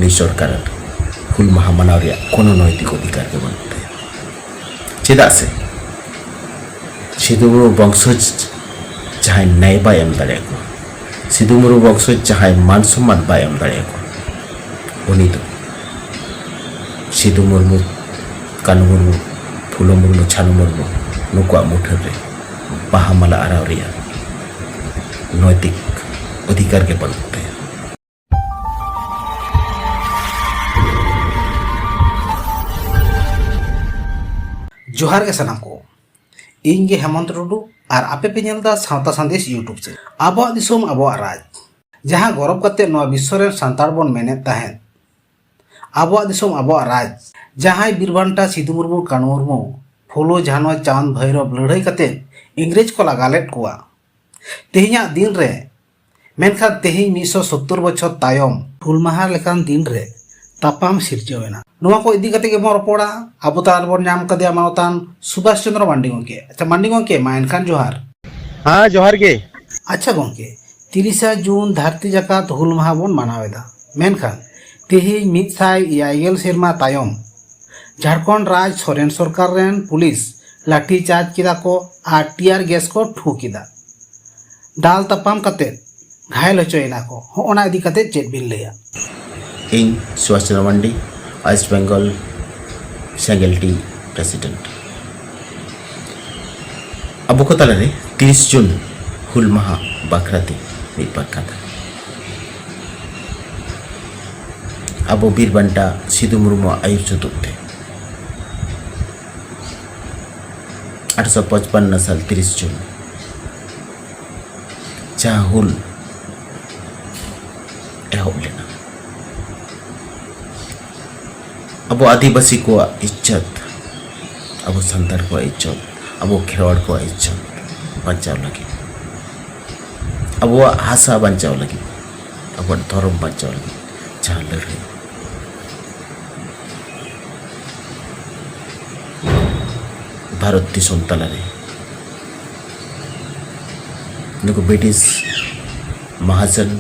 ᱱᱩᱭ ᱥᱚᱨᱠᱟᱨ ᱦᱩᱞ ᱢᱟᱦᱟ ᱢᱟᱱᱟᱣ ᱨᱮᱭᱟᱜ ᱠᱳᱱᱳ ᱱᱳᱭᱛᱤक ᱚধিᱠᱟর ᱜᱮ ᱵᱟᱹᱱᱩᱜ ᱛᱟᱭᱟ। ᱪᱮᱫᱟᱜ ᱥᱮ ᱥᱤᱫᱩ ᱢᱩᱨᱢᱩ ᱵᱚᱝᱥᱚᱡ ᱡᱟᱦᱟᱸᱭ न्याय ᱵᱟᱭ ᱮᱢ ᱫᱟᱲᱮᱭᱟᱠᱚᱣᱟ, ᱥᱤᱫᱩ ᱢᱩᱨᱢᱩ ᱵᱚᱝᱥᱚᱡ ᱡᱟᱦᱟᱸᱭ मान सम्मान ᱵᱟᱭ ᱮᱢ ᱫᱟᱲᱮᱭᱟᱠᱚᱣᱟ, उनी तो सिदु मुर्मू, कानू मुर्मू, फुलो मुर्मू, छानू मुर्मू नुकुआ मुठर रे बाहा माला आराव रिया नैतिक अधिकार के बनुक ताया। जोहार के सनाम को इन गे हेमंत टुडू और आपे पे नेलदा सावता संदेश यूट्यूब से आबो दिसोम आबो राज जहां गौरव करते नवा विश्व रे संतार बन मेने ताहेन आबो दिसोम आबो राज जहां बीरबांटा सिदु मुर्मू, कानू मुर्मू, फुलो झानो, चांद भैरव लड़ाई करते इंग्रेज को लगालेट कुआ तेहिया दिन रे मेनखा तेहि 170 बछर तायम हुल माहा लेकान दिन रे तापाम सिरजवेना नोवा को इदी कते के बो रपोड़ा आबो तार बन नाम कदिया मानवतान सुभाष चंद्र मांडी गोंके। अच्छा मांडी गोंके मा एनखान जोहार। हाँ जोहार गे। अच्छा गोंके 30 जून धरती जाकात हुल माहा बन मानावेदा मेनखान तेहि 100 सेरमा तायम झारखंड राज सोरेन सरकार रेन पुलिस लाठी चार्ज किदा को आर टीआर गैस को ठू किदा दाल तपाम कते घायल होचोयना को होना इदी कते चेक बिन लेया। इन सुभाष चंद्र मांडी वेस्ट बेंगल सेंगेल्टी प्रेसिडेंट अब को तालारे 30 जून हुल माहा बाखराते मिपार कथा अब बीरबांटा सिदु मुर्मू आयुर चतुर्थे 1855 साल 30 जून जहाँ हुल एहब लेना अब आदिवासी को इज्जत, अब संतार को इज्जत, अब खेरवाड़ को इज्जत बचाव लगे, अब हासा बचाव लगे, अब धर्म बचाव लगे जहाँ लड़े भारत दिसोम तलारे नुकु ब्रिटिश महाजन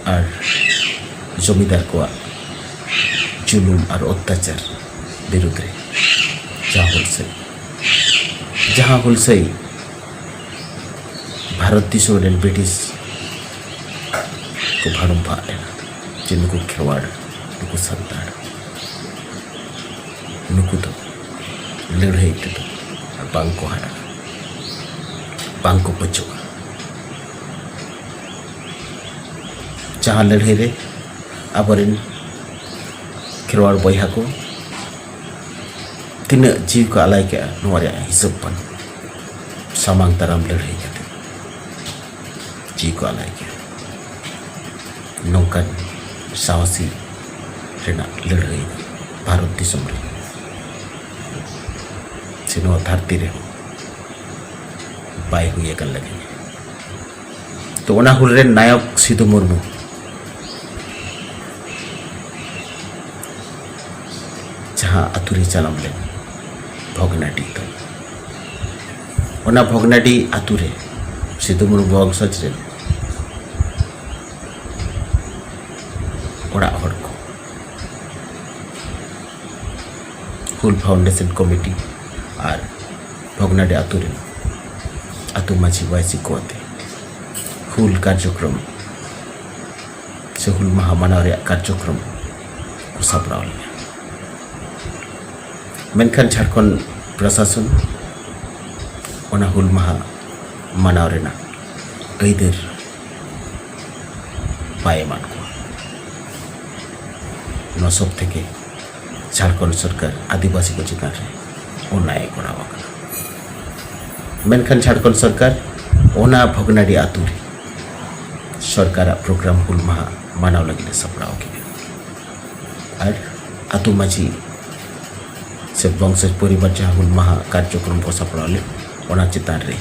और जमीदार को जुलूम और अत्याचार विरुद्ध रे जहाँ हुलसई भारत दिसोम रेन ब्रिटिश को भाड़म भा लेना जे नुकु खेवाड़ नुकु संताड़ नुकु तो लड़ाई तो बांको हारा बांको बचुआ जहाँ लड़ाई रे आबरेन खेरवाड़ बया को तीन जीव को आलाय के हिसाब बन सामांग ताराम लड़ाई करते जीव को आलाय के नौकन साहसी रेना लड़ाई भारत दिसोम रे सिनो धरती रे बाय हुए कर लगे तो ओना हुल रे नायक सिदु मुर्मू जहाँ आतुरी चलम ले भोगनाटी तो ओना भोगनाटी आतुरे सिदु मुर्मू वंशज रे ओड़ा हड़ को हुल फाउंडेशन कमिटी और भोगनाटी आतुरे आतु माझी वायसी को आते हुल कार्यक्रम से हुल माहा मानाव रे कार्यक्रम को सापड़ाव ले मेनखान झारखंड प्रशासन ओना हुल माहा मानाव रेना अइदेर पाए मान को न सब थेके झारखंड सरकार आदिवासी को चितान रे ओनाय करावा मेनखान झारखंड सरकार ओना भोगनाडी आतुरे सरकार प्रोग्राम हुल माहा मानाव लगे सपड़ाव के और आतु माझी से वंशज परिवार जहाँ हुल माहा कार्यक्रम को सपड़ाले ओना चितान रे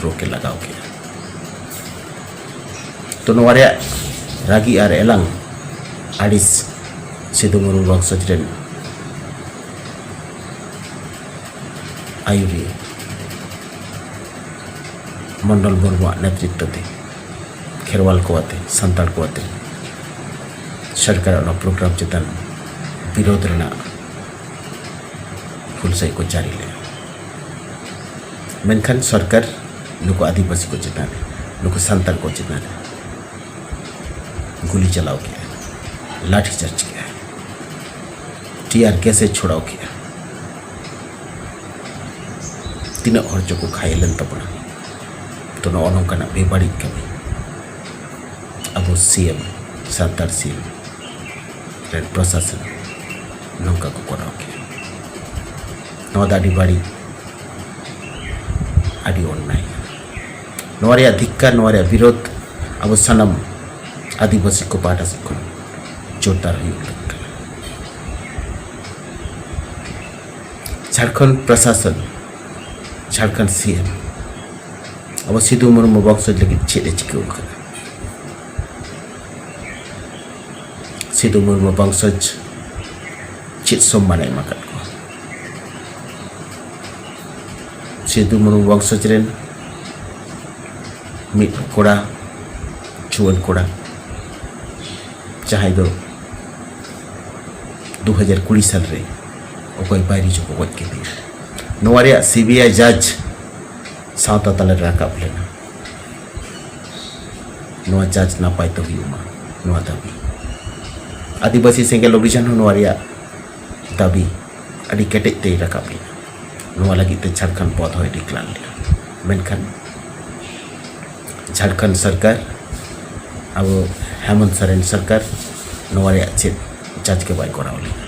रोके लगाओ के तो नवारे रागी और एलांग आड़िस सिदु मुर्मू वंशज रेन आयुरी मंडल मुर्मू नेतृत्व दे खेरवाल को आते संताल को आते सरकार प्रोग्राम चेतन विरोध हुलसाई को जारी ले मेनखान सरकार नुको आदिवासी को चेतान नुको संताल को चेतान गुली चलाओ किया लाठीचार्ज किया टीआर कैसे छोड़ाओ किया तीन हर को खाइलन तबना तो नौका बेबाड़ी कमी अब सीएम संताल सीएम रेड प्रशासन नौका को कराओ किया बाड़ी आदि अन्याय नोरिया धिक्कार नोरिया विरोध अब सनम आदिवासी को पाटा से जोरदार झारखंड प्रशासन झारखंड सीएम अब सिधु मुर्मू बक्स लगे चेड़े चिके सिधु मुर्मू वंशज चेत सम्मान एमाकाद को सिधु मुर्मू वंशज रेन मिट कोड़ा जुआन कोड़ा जहां दो 2020 साल रे ओकय बायरी जो गज के दी नोरिया सीबीआई जज सावता तले राकाब लेना नोआ जज ना पाई तो हुआ नोआ दाबी आदिवासी सेंगेल अभियान नोरिया दाबी अड़ी केटेज ते राकाब लेना नोआ लगी ते झारखंड पद होय डिक्लार लेना मेनखान झारखंड सरकार अब हेमंत सोरेन सरकार नोरिया चेत जज के बाय कराव लेना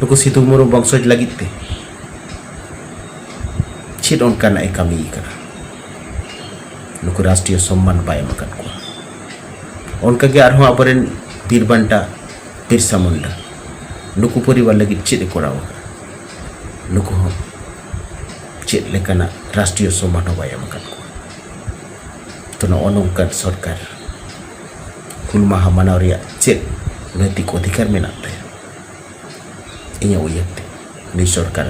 नुको सिधु मुर्मू वंशज लगी ते चेत उनकान ए कमी करा नुको राष्ट्रीय सम्मान बाय मकन को उनका के आरहों अपरेन बीरबंटा बिरसा मुंडा नुको परिवार लगी चेत कराव नुको चेत लेकाना राष्ट्रीय सम्मान बाय मकन को तो नौका सरकार हुल माहा मानाव चेत नैतिक अधिकार में इन उयरते नहीं सरकार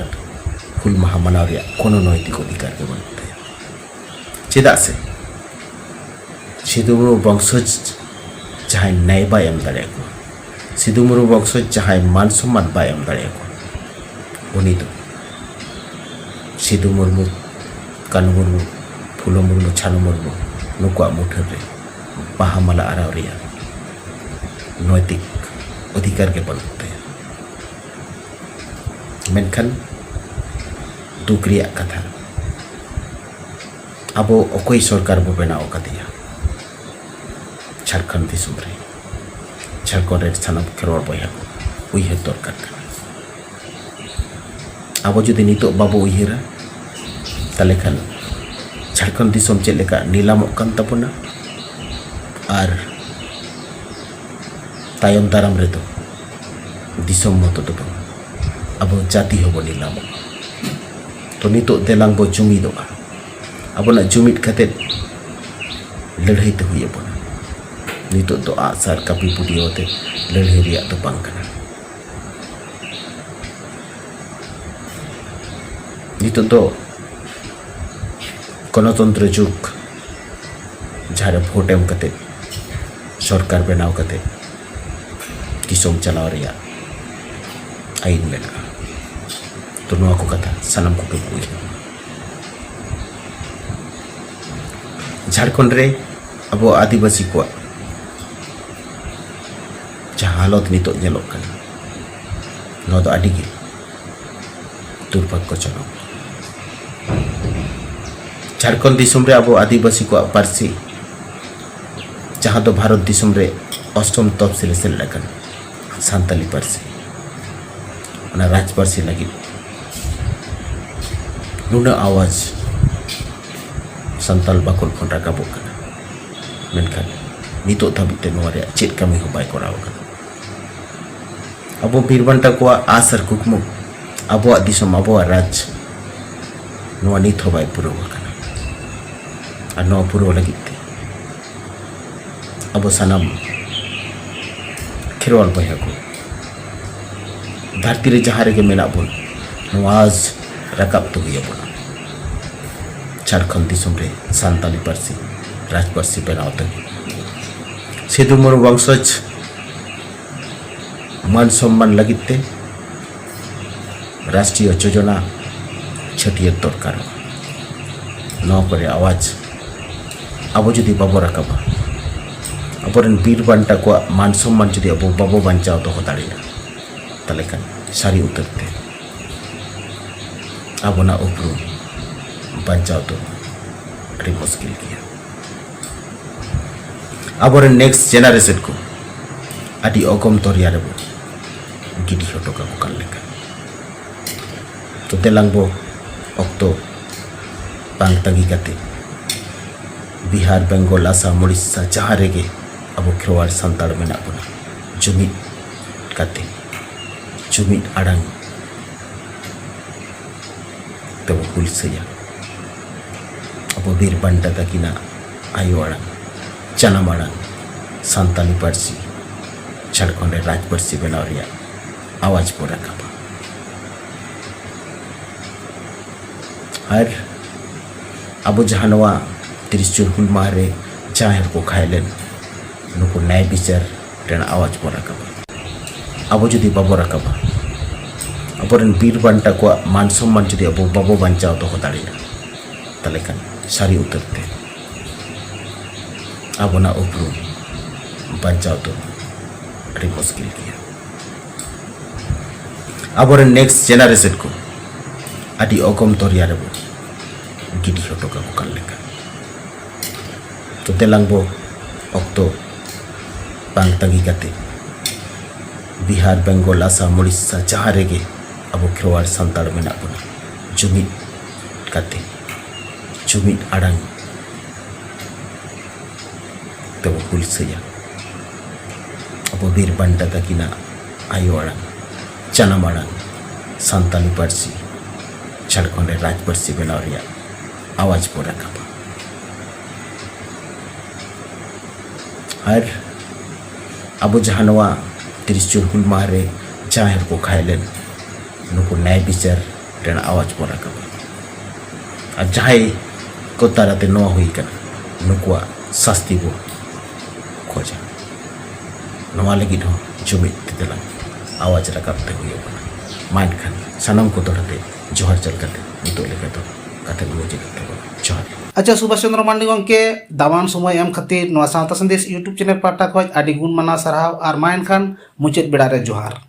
हुल माहा मानाव कोनो नैतिक अधिकार के बनते चेदा से सिधु मुर्मू वंशज जहां न्याय बाय एम दाड़े को सिधु मुर्मू वंशज जहां मान सम्मान बाय एम दाड़े को उनी तो सिधु मुर्मू कानू मुर्मू फुलो मुर्मू छानो मुर्मू नुकुआ मुठर रे बाहा माला आराव रिया नैतिक अधिकार के बनते मेनखान दुख रिया कथा अब अकोई सरकार बो बनाव कदिया झारखंड दिसुम रे झारखंड रे सानाम खेरवाल बया को उयहर दरकार अब जुदी नितो बाबो उयहरा ताले खान झारखंड दिसुम चेद लेका नीलामोग कान ताबोना और तायम दाराम रे तो दिसुम मतो तो अब जाति होबो नीलामोग तो नितो देलांग बो जुमिदोगा अबना जुमिद खाते लड़ाई तो हुई बना नितो तो आसार कापी पुटी होते लड़ाई रिया तो बांग कना नितो तो गणतंत्र जुग जहाँ भोट एम कते सरकार बनाव कते दिसोम चलाव रिया आईन में तो नोआ को कथा सनम को बुझ झारखंड रे अब आदिवासी को जहाँ हालत नितो नेलोग कना नोआ दो आदि गे दुर्भाग्यजनक झारखंड दिसम रे अब आदिवासी को पार्सी जहाँ तो भारत दिसम रे अष्टम तफसिल सेलेकन सान्ताली पार्सी ओना राज पार्सी लगी नुना आवाज संताल बाकुल खन राकाबोग कना मेनखान नितो धाबिते नोआ रे चेद कमी हो बाय कराव कना अब बीरबंटा को आसर कुकमु अब दिसम अब राज नोआ नित हो बाय पुरो कना और नोआ पुरो लगी अब सनम खेरवाल बया को धरती रे जहाँ रे मेना बोल नवाज रकाब तो हुई बोला झारखंड दिसम रे सान्ताली पार्सी राजपार्सी बनावते सिधु मुर्मू वंशज मान सम्मान लगिते राष्ट्रीय योजना छटियर दरकार नौकरी आवाज अब जुदी बाबो रकाबा अबरन बीर बांटा को मान सम्मान जुदी अब बाबो बांचाव तो दाड़िया ताले खान सारी उतरते आबोना उपरूम बांचाव तो अड़ी मुश्किल गया आबोरन नेक्स्ट जेनारेशन को अड़ी अगम तोरिया रेबो गिडी हटो का कान लेका तो तेलांगबो अक्तो बांग तंगी काते बिहार बेंगल आसाम उड़ीसा जहाँ रेगे अब खेवाड़ सानताड़ मेना बना जुमिद काते जुमिद आड़ांग तब हुलसैया अब बीर बांटा तकिना आयो आड़ांग जानाम आड़ांग सानताली पार्सी झारखंड राज पार्सी बनाव रिया आवाज पर रखाबा और अब जहाँ 30 जून हुल माहे जहाँ को खाइलेन नुक न्याय विचार रेन आवाज पर रखाबा अब जुदी बाबो रखाबा अबरन बीर बांटा को मान सम्मान जुदी अब बाबो बांचाव तो दाड़िया ताले खान सारी उतरते आबोना उपरूम बांचाव तो अड़ी मुश्किल गया आबोरन नेक्स्ट जेनारेशन को अड़ी अगम तोरिया रेबो गिडी हटो का कान लेका तो तेलांगबो अक्तो बांग तंगी काते बिहार बेंगल आसाम उड़ीसा जहाँ रेगे अब खेवाड़ सानताड़ मेना बना जुमिद काते जुमिद आड़ांग तब हुलसैया अब बीर बांटा तकिना आयो आड़ांग जानाम आड़ांग सानताली पार्सी झारखंड राज पार्सी बनाव रिया आवाज पर रखाबा और अब जहाँ 30 जून हुल माहे जहाँ को खाइलेन नुक न्याय विचार रेन आवाज पर रखाबा और जहाँ को ताराते नवा हुई कना नुकुआ शास्ति बो खोजा नवा लगी हो जुमिद तेला आवाज रखाबते हुई माइंड खान सानम को तोड़ते जोहर चल करते नितो लेके तो कथे मुझे जोहर अच्छा सुभाष चंद्र मांडी गंके दामान समय एम खातिर नवा सावता संदेश यूट्यूब चैनल पाटा खोज आदि गुण माना सरहाव और माइन खान मुचाद बेड़ा रे जोहार।